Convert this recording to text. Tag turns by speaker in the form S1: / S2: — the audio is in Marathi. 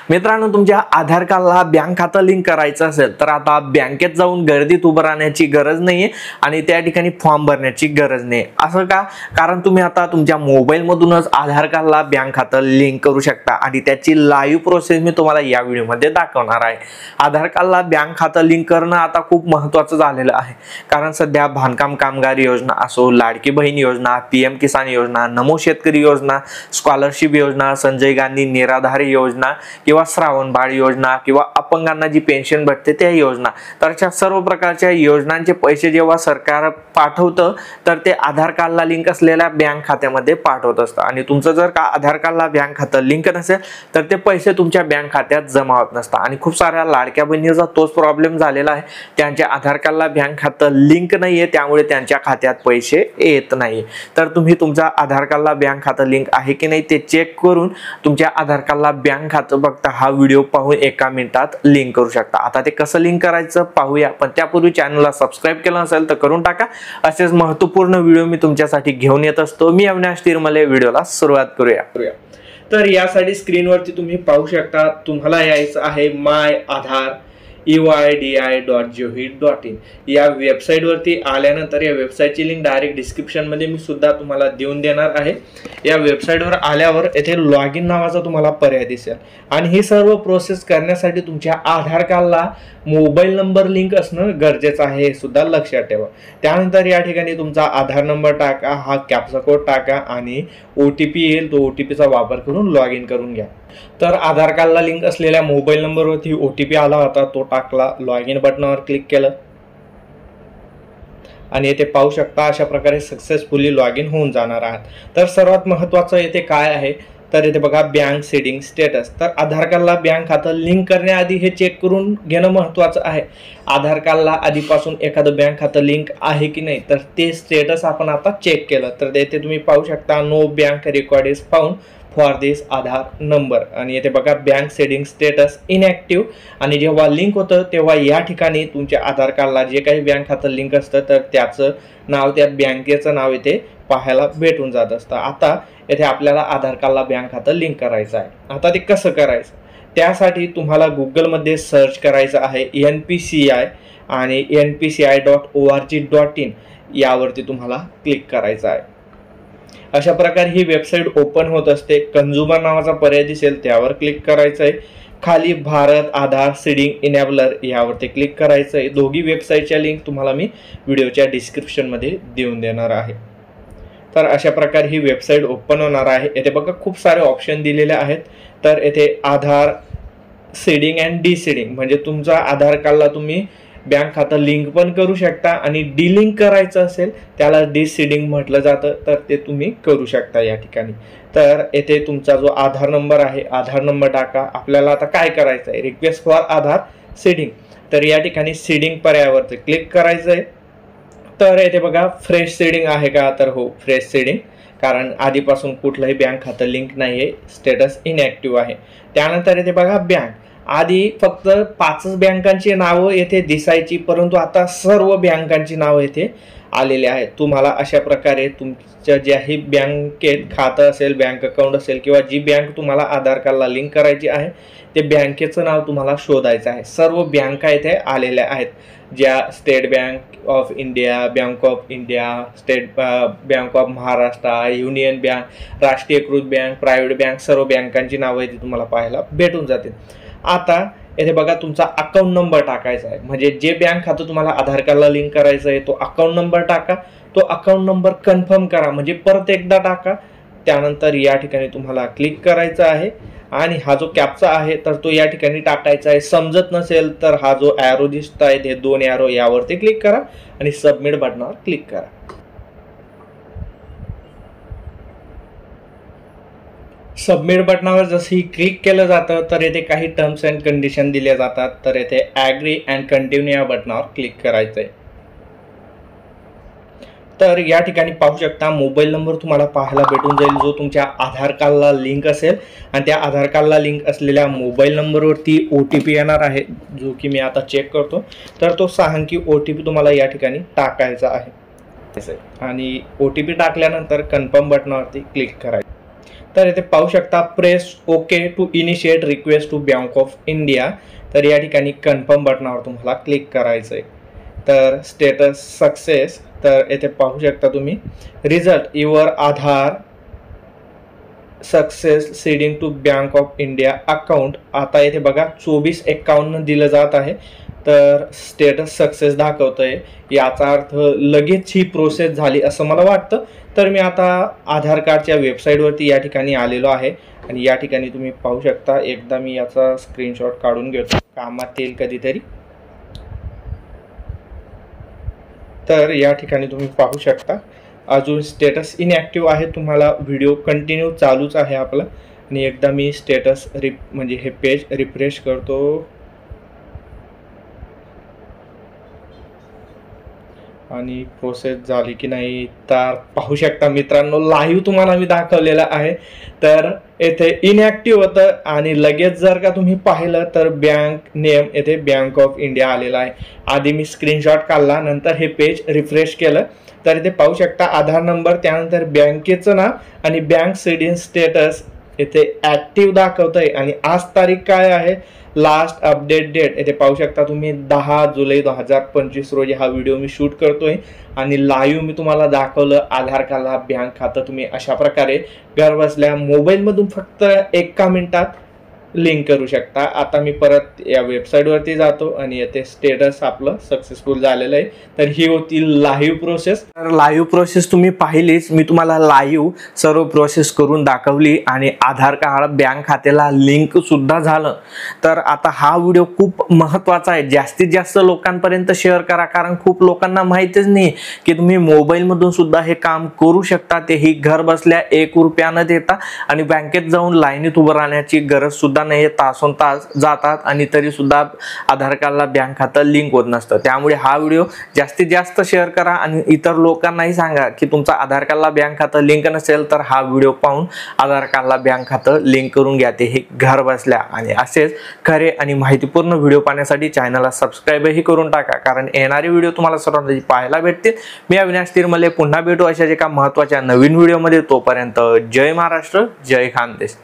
S1: मित्रांनो, तुमच्या आधार कार्डला बँक खातं लिंक करायचं असेल तर आता बँकेत जाऊन गर्दीत उभं राहण्याची गरज नाहीये आणि त्या ठिकाणी फॉर्म भरण्याची गरज नाही। असं का? कारण तुम्ही आता तुमच्या मोबाईल मधूनच आधार कार्डला बँक खातं लिंक करू शकता आणि त्याची लाईव्ह प्रोसेस मी तुम्हाला या व्हिडिओमध्ये दाखवणार आहे। आधार कार्डला बँक खातं लिंक करणं आता खूप महत्त्वाचं झालेलं आहे, कारण सध्या बांधकाम कामगार योजना असो, लाडकी बहीण योजना, पीएम किसान योजना, नमो शेतकरी योजना, स्कॉलरशिप योजना, संजय गांधी निराधार योजना किंवा श्रावण बाळ योजना किंवा अपंगांना जी पेन्शन भेटते त्या योजना, तर अशा सर्व प्रकारच्या योजनांचे पैसे जेव्हा सरकार पाठवतं तर ते आधार कार्डला लिंक असलेल्या बँक खात्यामध्ये पाठवत असतं आणि तुमचं जर का आधार कार्डला बँक खातं लिंक नसेल तर ते पैसे तुमच्या बँक खात्यात जमा होत नसतात आणि खूप साऱ्या लाडक्या बहिणींचा तोच प्रॉब्लेम झालेला आहे। त्यांच्या आधार कार्डला बँक खातं लिंक नाहीये, त्यामुळे त्यांच्या खात्यात पैसे येत नाही। तर तुम्ही तुमच्या आधार कार्डला बँक खातं लिंक आहे की नाही ते चेक करून तुमच्या आधार कार्डला बँक खातं बघता हा व्हिडिओ पाहून 1 मिनिटात लिंक करू शकता। आता ते कसं लिंक करायचं पाहूया, पण त्यापूर्वी चॅनलला सबस्क्राइब केलं असेल तर करून टाका। असेच महत्त्वपूर्ण व्हिडिओ मी तुमच्यासाठी घेऊन येत असतो। मी अविनाश तिरमले, व्हिडिओला सुरुवात करूया। तर यासाठी स्क्रीनवरती तुम्ही पाहू शकता, तुम्हाला यायचं आहे माय आधार eidi.gov.in या वेबसाईटवरती आल्यानंतर या वेबसाईटची लिंक डायरेक्ट डिस्क्रिप्शन मध्ये मी सुद्धा तुम्हाला देऊन देणार आहे। या वेबसाईटवर आल्यावर येथे लॉग इन नावाचा तुम्हाला पर्याय दिसेल आणि ही सर्व प्रोसेस करण्यासाठी तुमच्या आधार कार्डला मोबाईल नंबर लिंक असणं गरजेचं आहे, हे सुद्धा लक्षात ठेवा। त्यानंतर या ठिकाणी तुमचा आधार नंबर टाका, हा कॅप्चा कोड टाका आणि OTP येईल, तो OTPचा वापर करून लॉग इन करून घ्या। तर आधार कार्डला लिंक असलेल्या मोबाईल नंबरवरती OTP आला होता, तो टाकला, लॉग इन बटनावर क्लिक केलं आणि येथे पाहू शकता अशा प्रकारे सक्सेसफुली लॉग इन होऊन जाणार आहात। तर सर्वात महत्त्वाचं येथे काय आहे तर इथे बघा बँक सेटिंग स्टेटस। तर आधार कार्डला बँक खातं लिंक करण्याआधी हे चेक करून घेणं महत्त्वाचं आहे। आधार कार्डला आधीपासून एखादं बँक खातं लिंक आहे की नाही, तर ते स्टेटस आपण आता चेक केलं तर येथे तुम्ही पाहू शकता no bank record is found for this Aadhaar number आणि येथे बघा बँक सेटिंग स्टेटस इनएक्टिव्ह आणि जेव्हा लिंक होतं तेव्हा या ठिकाणी तुमच्या आधार कार्डला जे काही बँक खातं लिंक असतं तर त्याचं नाव, त्या बँकेचं नाव इथे पाहायला भेटून जात असतं। आता येथे आपल्याला आधार कार्डला बँक खातं लिंक करायचं आहे। आता ते कसं करायचं, त्यासाठी तुम्हाला गुगलमध्ये सर्च करायचं आहे NPCI आणि npci.org.in यावरती तुम्हाला क्लिक करायचं आहे। अशा प्रकारे ही वेबसाईट ओपन होत असते। कंझ्युमर नावाचा पर्याय दिसेल, त्यावर क्लिक करायचं आहे। खाली भारत आधार सीडिंग इनेबलर यावरती क्लिक करायचं आहे। दोघी वेबसाईटच्या लिंक तुम्हाला मी व्हिडिओच्या डिस्क्रिप्शन मध्ये देऊन देणार आहे। तर अशा प्रकारे ही वेबसाईट ओपन होणार आहे। येथे बघा खूप सारे ऑप्शन दिलेले आहेत। तर येथे आधार सीडिंग अँड डिसीडिंग म्हणजे तुमचा आधार कार्डला तुम्ही बँक खातं लिंक पण करू शकता आणि डिलिंक करायचं असेल त्याला डिसीडिंग म्हटलं जातं, तर ते तुम्ही करू शकता या ठिकाणी। तर येथे तुमचा जो आधार नंबर आहे, आधार नंबर टाका। आपल्याला आता काय करायचं आहे, रिक्वेस्ट फॉर आधार सीडिंग, तर या ठिकाणी सीडिंग पर्यायावरती क्लिक करायचं आहे। तर येथे बघा फ्रेश सीडिंग आहे का, तर हो फ्रेश सीडिंग, कारण आधीपासून कुठलंही बँक खातं लिंक नाहीये, स्टेटस इनएक्टिव्ह आहे। त्यानंतर येथे बघा बँक, आधी फक्त 5 बँकांची नावं येथे दिसायची, परंतु आता सर्व बँकांची नावं येथे आलेली आहेत। तुम्हाला अशा प्रकारे तुमच्या ज्याही बँकेत खातं असेल, बँक अकाउंट असेल किंवा जी बँक तुम्हाला आधार कार्डला लिंक करायची आहे ते बँकेचं नाव तुम्हाला शोधायचं आहे। सर्व बँका येथे आलेल्या आहेत, ज्या state bank of India, bank of India, state bank of Maharashtra, union bank, राष्ट्रीयकृत बँक, प्रायव्हेट बँक, सर्व बँकांची नावं इथे तुम्हाला पाहायला भेटून जातील। आता येथे बघा तुमचा अकाउंट नंबर टाकायचा आहे, म्हणजे जे बँक खातं तुम्हाला आधार कार्डला लिंक करायचं आहे तो अकाउंट नंबर टाका। तो अकाउंट नंबर कन्फर्म करा, म्हणजे परत एकदा टाका। त्यानंतर या ठिकाणी तुम्हाला क्लिक करायचं आहे आणि हा जो कॅप्चा आहे तर तो या ठिकाणी टाकायचा आहे। समजत नसेल तर हा जो ॲरो दिसत आहे ते 2 ॲरो यावरती क्लिक करा आणि सबमिट बटनावर क्लिक करा। सबमिट बटनावर जसं क्लिक केलं जातं तर येथे काही टर्म्स अँड कंडिशन दिल्या जातात। तर येथे ॲग्री अँड कंटिन्यू या बटनावर क्लिक करायचं आहे। तर या ठिकाणी पाहू शकता मोबाईल नंबर तुम्हाला पाहायला भेटून जाईल जो तुमच्या आधार कार्डला लिंक असेल आणि त्या आधार कार्डला लिंक असलेल्या मोबाईल नंबरवरती OTP येणार आहे, जो की मी आता चेक करतो। तर तो 6 अंकी OTP तुम्हाला या ठिकाणी टाकायचा आहे आणि OTP टाकल्यानंतर कन्फर्म बटनावरती क्लिक करायचं। तर इथे पाहू शकता press okay to initiate request to Bank of India. तर या ठिकाणी कन्फर्म बटनावर तुम्हाला क्लिक करायचं आहे. तर स्टेटस सक्सेस. तर इथे पाहू शकता तुम्ही result your Aadhaar success seeding to Bank of India account. आता इथे बघा 2451 दिलं जात आहे. तर स्टेटस सक्सेस दाखवतंय, याचा अर्थ लगेच ही प्रोसेस झाली असं मला वाटतं. तर मी आता आधार कार्डच्या वेबसाईटवरती या ठिकाणी आलेलो आहे आणि या ठिकाणी तुम्ही पाहू शकता. एकदा मी याचा स्क्रीनशॉट काढून घेतो, कामात येईल कधीतरी. तर या ठिकाणी तुम्ही पाहू शकता अजून स्टेटस इनॲक्टिव्ह आहे. तुम्हाला व्हिडिओ कंटिन्यू चालूच आहे आपला. आणि एकदा मी स्टेटस म्हणजे हे पेज रिफ्रेश करतो. आणि प्रोसेस झाली की नाही तर पाहू शकता मित्रांनो, लाईव्ह तुम्हाला मी दाखवलेलं आहे. तर येथे इनॲक्टिव्ह होतं आणि लगेच जर का तुम्ही पाहिलं तर बँक नेम येथे बँक ऑफ इंडिया आलेला आहे. आधी मी स्क्रीनशॉट काढला, नंतर हे पेज रिफ्रेश केलं. तर इथे पाहू शकता आधार नंबर, त्यानंतर बँकेचं नाव आणि बँक सीडिंग स्टेटस इथे ॲक्टिव्ह दाखवतंय. आणि आज तारीख काय आहे, लास्ट अपडेट डेट इथे पाहू शकता तुम्ही 10 जुलै 2025 रोजी हा व्हिडिओ मी शूट करतोय. आणि लाईव्ह मी तुम्हाला दाखवलं आधार कार्डला बँक खातं तुम्ही अशा प्रकारे घर बसल्या मोबाईलमधून फक्त 1 मिनिटात लिंक करू शकता. आता मी परत या वेबसाईटवरती जातो आणि येथे स्टेटस आपलं सक्सेसफुल झालेलं आहे. तर ही होती लाईव्ह प्रोसेस. तर लाईव्ह प्रोसेस तुम्ही पाहिलीच, मी तुम्हाला लाईव्ह सर्व प्रोसेस करून दाखवली आणि आधार कार्ड बँक खात्याला लिंक सुद्धा झालं. तर आता हा व्हिडिओ खूप महत्त्वाचा आहे, जास्तीत जास्त लोकांपर्यंत शेअर करा, कारण खूप लोकांना माहितीच नाही की तुम्ही मोबाईलमधून सुद्धा हे काम करू शकता, तेही घर बसल्या 1 रुपया न देता. आणि बँकेत जाऊन लाईनीत उभं राहण्याची गरज सुद्धा नाही, तासोन तास जातात आणि तरी सुद्धा आधार कार्डला बँक खातं लिंक होत नसतं. त्यामुळे हा व्हिडिओ जास्तीत जास्त शेअर करा आणि इतर लोकांनाही सांगा की तुमचा आधार कार्डला बँक खातं लिंक नसेल तर हा व्हिडिओ पाहून आधार कार्डला बँक खातं लिंक करून घ्या, ते हे घर बसल्या. आणि असेच खरे आणि माहितीपूर्ण व्हिडिओ पाहण्यासाठी चॅनलला सबस्क्राईबही करून टाका, कारण येणारे व्हिडिओ तुम्हाला सर्वांना पाहायला भेटतील. मी अविनाश तिरमले पुन्हा भेटू अशाच एका महत्त्वाच्या नवीन व्हिडिओमध्ये. तोपर्यंत जय महाराष्ट्र, जय खानदेश.